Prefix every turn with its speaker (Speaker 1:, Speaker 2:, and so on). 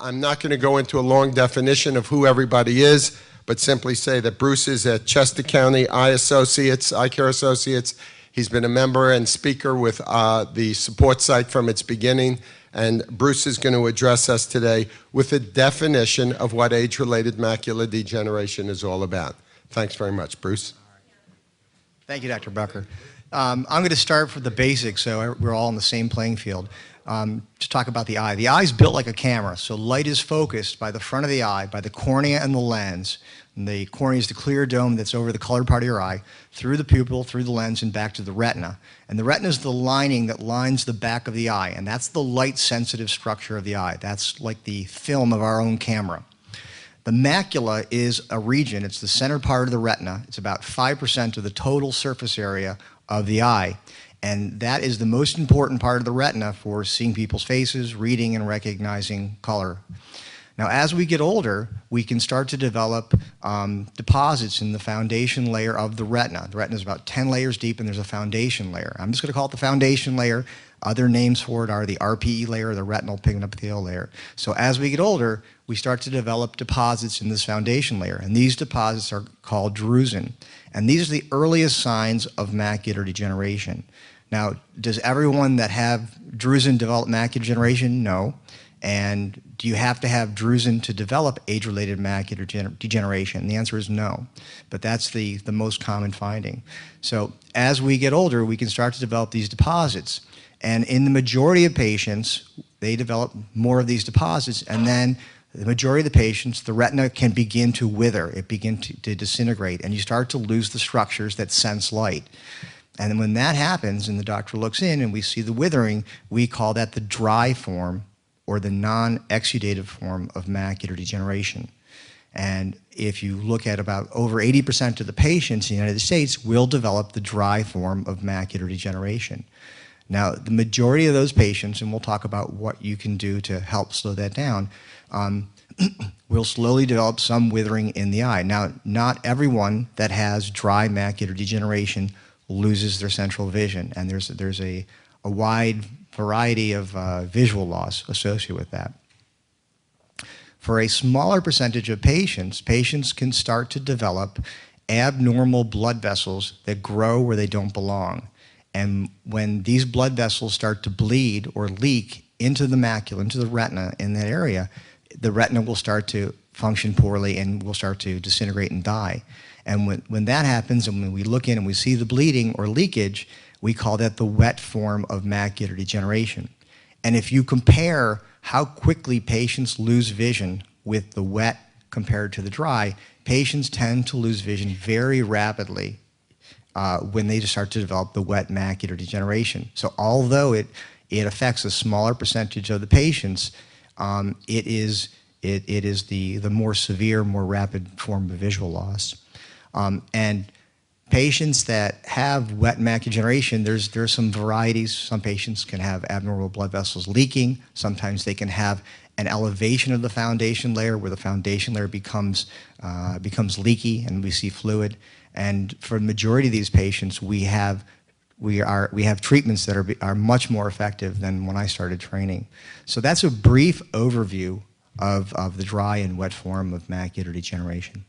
Speaker 1: I'm not going to go into a long definition of who everybody is, but simply say that Bruce is at Chester County Eye Care Associates. He's been a member and speaker with the SupportSight from its beginning, and Bruce is going to address us today with a definition of what age-related macular degeneration is all about. Thanks very much, Bruce.
Speaker 2: Thank you, Dr. Bucker. I'm going to start with the basics so we're all on the same playing field. To talk about the eye. The eye is built like a camera, so light is focused by the front of the eye, by the cornea and the lens. And the cornea is the clear dome that's over the colored part of your eye, through the pupil, through the lens, and back to the retina. And the retina is the lining that lines the back of the eye, and that's the light-sensitive structure of the eye. That's like the film of our own camera. The macula is a region, it's the center part of the retina. It's about 5% of the total surface area of the eye. And that is the most important part of the retina for seeing people's faces, reading and recognizing color. Now, as we get older, we can start to develop deposits in the foundation layer of the retina. The retina is about 10 layers deep, and there's a foundation layer. I'm just going to call it the foundation layer. Other names for it are the RPE layer, the retinal pigment epithelial layer. So as we get older, we start to develop deposits in this foundation layer, and these deposits are called drusen. And these are the earliest signs of macular degeneration. Now, does everyone that have drusen develop macular degeneration? No. And do you have to have drusen to develop age-related macular degeneration? The answer is no. But that's the most common finding. So as we get older, we can start to develop these deposits. And in the majority of patients, they develop more of these deposits, and then the majority of the patients, the retina can begin to wither. It begins to disintegrate, and you start to lose the structures that sense light. And then when that happens and the doctor looks in and we see the withering, we call that the dry form or the non-exudative form of macular degeneration. And if you look at about over 80% of the patients in the United States will develop the dry form of macular degeneration. Now, the majority of those patients, and we'll talk about what you can do to help slow that down, will slowly develop some withering in the eye. Now, not everyone that has dry macular degeneration loses their central vision, and there's a wide variety of visual loss associated with that. For a smaller percentage of patients, patients can start to develop abnormal blood vessels that grow where they don't belong. And when these blood vessels start to bleed or leak into the macula, into the retina in that area, the retina will start to function poorly and will start to disintegrate and die. And when that happens, and when we look in and we see the bleeding or leakage, we call that the wet form of macular degeneration. And if you compare how quickly patients lose vision with the wet compared to the dry, patients tend to lose vision very rapidly when they start to develop the wet macular degeneration. So although it affects a smaller percentage of the patients, it is the more severe, more rapid form of visual loss. And patients that have wet macular degeneration, there's some varieties. Some patients can have abnormal blood vessels leaking. Sometimes they can have an elevation of the foundation layer where the foundation layer becomes leaky and we see fluid. And for the majority of these patients, we have treatments that are much more effective than when I started training. So that's a brief overview of the dry and wet form of macular degeneration.